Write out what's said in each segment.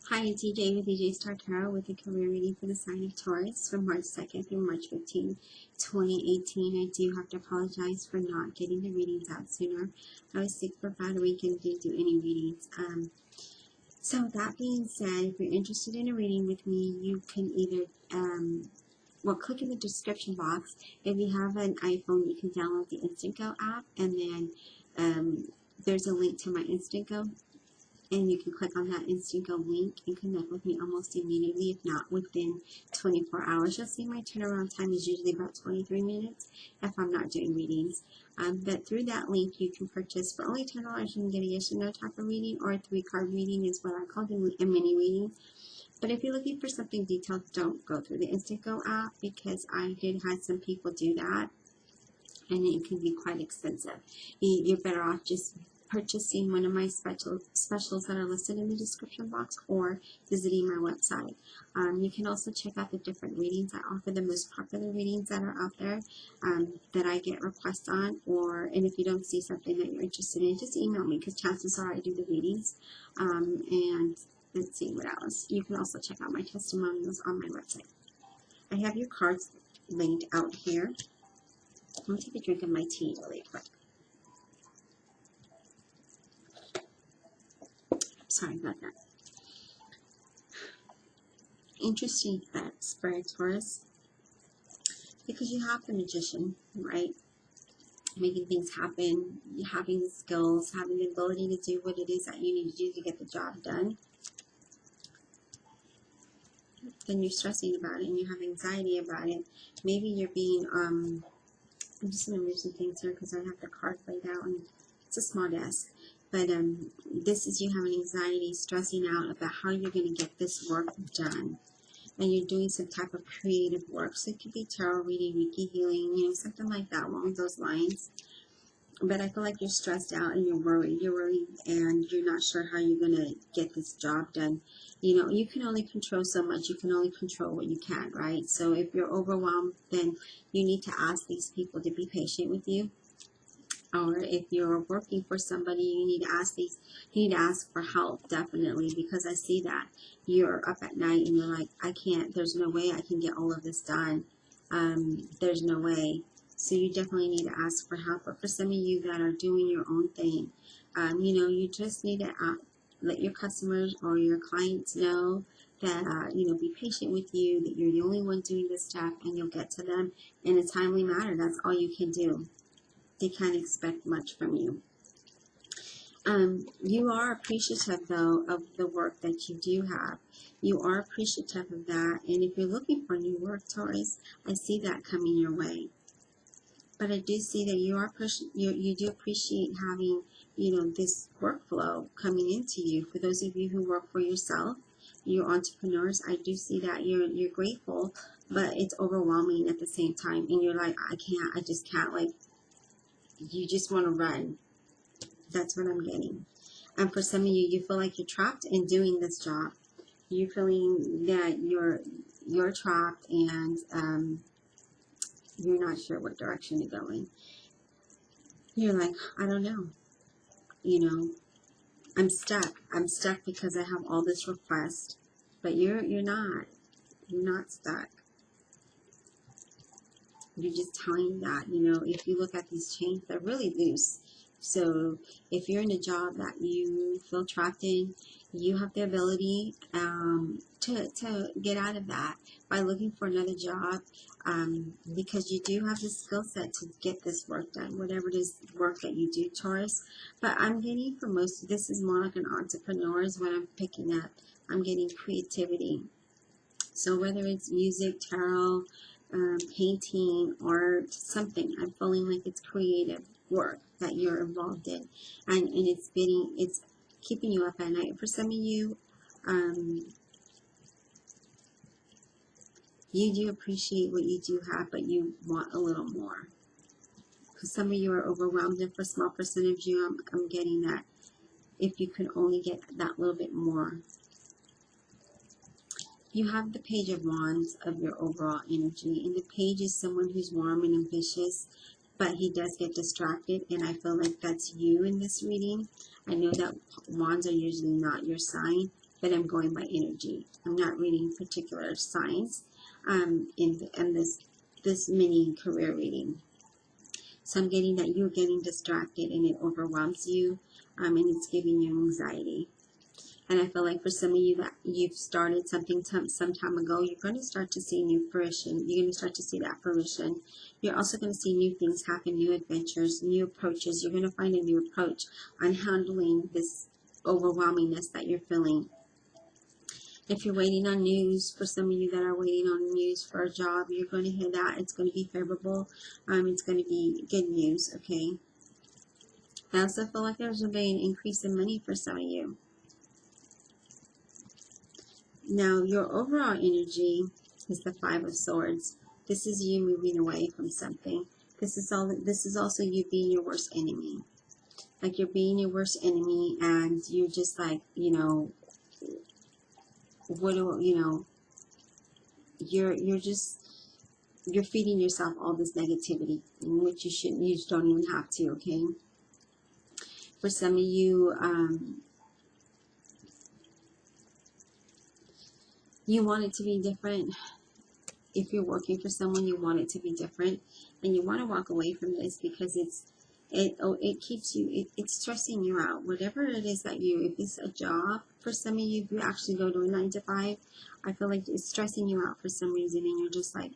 Hi, it's EJ with EJ Star Tarot with a career reading for the sign of Taurus from March 2nd through March 15, 2018. I do have to apologize for not getting the readings out sooner. I was sick for about a week and didn't do any readings. So that being said, if you're interested in a reading with me, you can either click in the description box. If you have an iPhone, you can download the InstantGo app, and then there's a link to my InstantGo. And you can click on that InstantGo link and connect with me almost immediately, if not within 24 hours. You'll see my turnaround time is usually about 23 minutes if I'm not doing readings. But through that link, you can purchase for only $10. You can get a yes or no type of reading, or a 3-card reading is what I call them, a mini reading. But if you're looking for something detailed, don't go through the InstantGo app, because I did have some people do that, and it can be quite expensive. You're better off just purchasing one of my specials that are listed in the description box, or visiting my website. You can also check out the different readings. I offer the most popular readings that are out there that I get requests on, and if you don't see something that you're interested in, just email me, because chances are I do the readings. And let's see what else. You can also check out my testimonials on my website. I have your cards laid out here. I'm going to take a drink of my tea really quick. Sorry about that. Interesting that Spirit Taurus, because you have the Magician, right? Making things happen, having the skills, having the ability to do what it is that you need to do to get the job done. Then you're stressing about it and you have anxiety about it. Maybe you're being, I'm just going to move some things here because I have the card laid out and it's a small desk. But this is you having anxiety, stressing out about how you're going to get this work done. And you're doing some type of creative work. So it could be tarot reading, Reiki healing, something like that along those lines. But I feel like you're stressed out and you're worried. You're worried and you're not sure how you're going to get this job done. You can only control so much. You can only control what you can, right? So if you're overwhelmed, then you need to ask these people to be patient with you. Or if you're working for somebody, you need to ask for help, definitely, because I see that you're up at night and you're like, there's no way I can get all of this done. There's no way. So you definitely need to ask for help. But for some of you that are doing your own thing, you just need to let your customers or your clients know that, be patient with you, that you're the only one doing this stuff, and you'll get to them in a timely manner. That's all you can do. They can't expect much from you. You are appreciative, though, of the work that you do have. You are appreciative of that. And if you're looking for new work, Taurus, I see that coming your way. But I do see that you do appreciate having, this workflow coming into you. For those of you who work for yourself, you're entrepreneurs, I do see that you're grateful, but it's overwhelming at the same time. And you're like, I just can't, you just want to run. That's what I'm getting. And for some of you, you feel like you're trapped in doing this job. You're feeling that you're trapped and you're not sure what direction to go in. You're like, I don't know. I'm stuck. I'm stuck because I have all this request. But you're not. You're not stuck. You're just telling that, if you look at these chains, they're really loose. So if you're in a job that you feel trapped in, you have the ability to get out of that by looking for another job, because you do have the skill set to get this work done, whatever it is work that you do, Taurus. But I'm getting for most of this is more like an entrepreneur is what I'm picking up. I'm getting creativity. So whether it's music, tarot, painting, art, something, I'm feeling like it's creative work that you're involved in, and it's keeping you up at night. For some of you, you do appreciate what you do have, but you want a little more. Because some of you are overwhelmed, and for a small percentage of you, I'm getting that if you could only get that little bit more. You have the Page of Wands of your overall energy, and the Page is someone who's warm and ambitious, but he does get distracted, and I feel like that's you in this reading. I know that Wands are usually not your sign, but I'm going by energy. I'm not reading particular signs in this mini career reading. So I'm getting that you're getting distracted and it overwhelms you, and it's giving you anxiety. And I feel like for some of you that you've started something some time ago, you're going to start to see new fruition. You're going to start to see that fruition. You're also going to see new things happen, new adventures, new approaches. You're going to find a new approach on handling this overwhelmingness that you're feeling. If you're waiting on news, for some of you that are waiting on news for a job, you're going to hear that. It's going to be favorable. It's going to be good news, okay? I also feel like there's going to be an increase in money for some of you. Now, your overall energy is the Five of Swords. This is you moving away from something. This is also you being your worst enemy. Like you're being your worst enemy, and you're just like, you're feeding yourself all this negativity, in which you shouldn't. You just don't even have to. Okay. For some of you, you want it to be different. If you're working for someone, you want it to be different, and you want to walk away from this because it keeps you, it's stressing you out. Whatever it is that if it's a job, for some of you, if you actually go to a 9 to 5, I feel like it's stressing you out for some reason, and you're just like,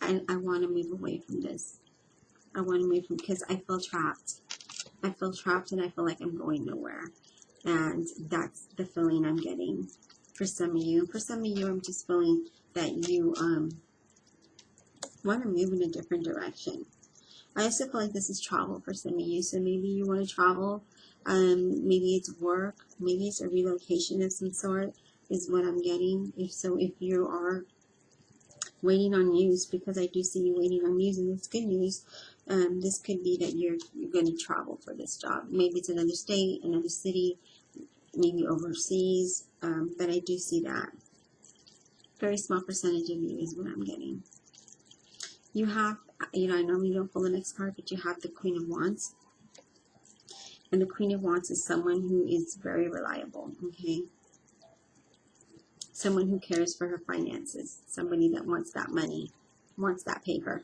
I want to move away from this. I want to move from, because I feel trapped. I feel trapped, and I feel like I'm going nowhere, and that's the feeling I'm getting for some of you. For some of you, I'm just feeling that you want to move in a different direction. I also feel like this is travel for some of you. So maybe you want to travel. Maybe it's work. Maybe it's a relocation of some sort is what I'm getting. If you are waiting on news, because I do see you waiting on news, and it's good news, this could be that you're going to travel for this job. Maybe it's another state, another city, maybe overseas, but I do see that. Very small percentage of you is what I'm getting. You have, I normally don't pull the next card, but you have the Queen of Wands. And the Queen of Wands is someone who is very reliable, okay? Someone who cares for her finances. Somebody that wants that money, wants that paper.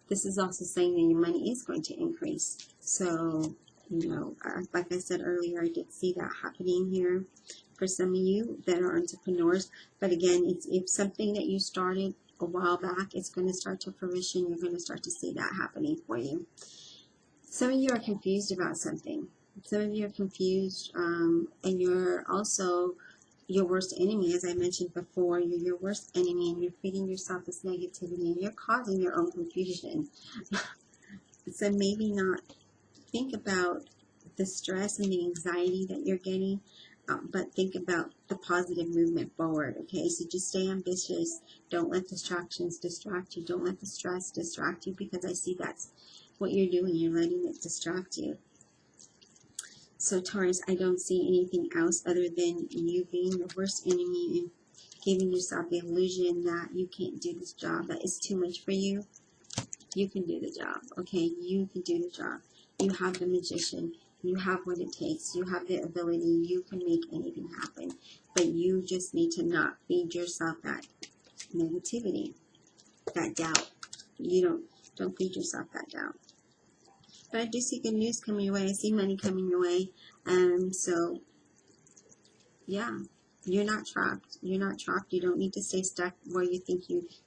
This is also saying that your money is going to increase. So, like I said earlier, I did see that happening here for some of you that are entrepreneurs. But again, it's something that you started a while back. It's going to start to fruition. You're going to start to see that happening for you. Some of you are confused about something. Some of you are confused, and you're also your worst enemy. As I mentioned before, you're your worst enemy, and you're feeding yourself this negativity, and you're causing your own confusion. So maybe not think about the stress and the anxiety that you're getting, but think about the positive movement forward, okay? So just stay ambitious. Don't let distractions distract you. Don't let the stress distract you, because I see that's what you're doing. You're letting it distract you. So Taurus, I don't see anything else other than you being the worst enemy and giving yourself the illusion that you can't do this job, that it's too much for you. You can do the job, okay? You can do the job. You have the magician. You have what it takes. You have the ability. You can make anything happen. But you just need to not feed yourself that negativity, that doubt. Don't feed yourself that doubt. But I do see good news coming your way. I see money coming your way. So, yeah, you're not trapped. You're not trapped. You don't need to stay stuck where you think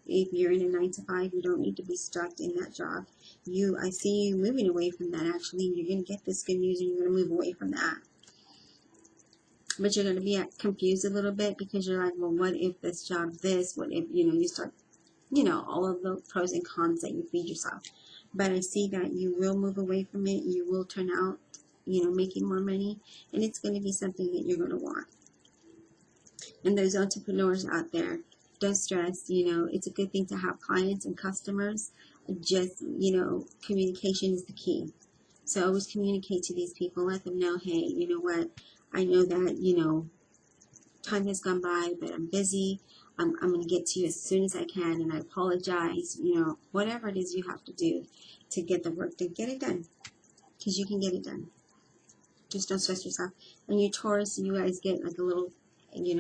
if you're in a 9 to 5, you don't need to be stuck in that job. I see you moving away from that, actually. You're going to get this good news, and you're going to move away from that. But you're going to be confused a little bit, because you're like, well, what if this job this? What if, you start, all of the pros and cons that you feed yourself. But I see that you will move away from it. You will turn out, making more money. And it's going to be something that you're going to want. And those entrepreneurs out there, don't stress. It's a good thing to have clients and customers. Just, communication is the key. So always communicate to these people. Let them know, hey, you know what? I know that, time has gone by, but I'm busy. I'm going to get to you as soon as I can, and I apologize. Whatever it is you have to do to get the work done, get it done, because you can get it done. Just don't stress yourself. And you Taurus, you guys get like a little you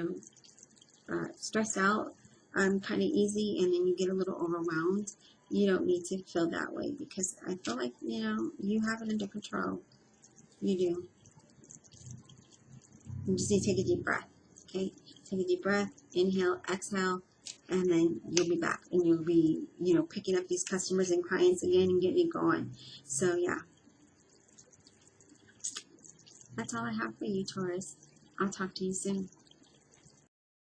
know, stressed out kind of easy, and then you get a little overwhelmed. You don't need to feel that way, because I feel like, you know, you have it under control. You do. You just need to take a deep breath. Okay? Take a deep breath, inhale, exhale, and then you'll be back, and you'll be, you know, picking up these customers and clients again and getting it going. So yeah, that's all I have for you, Taurus. I'll talk to you soon.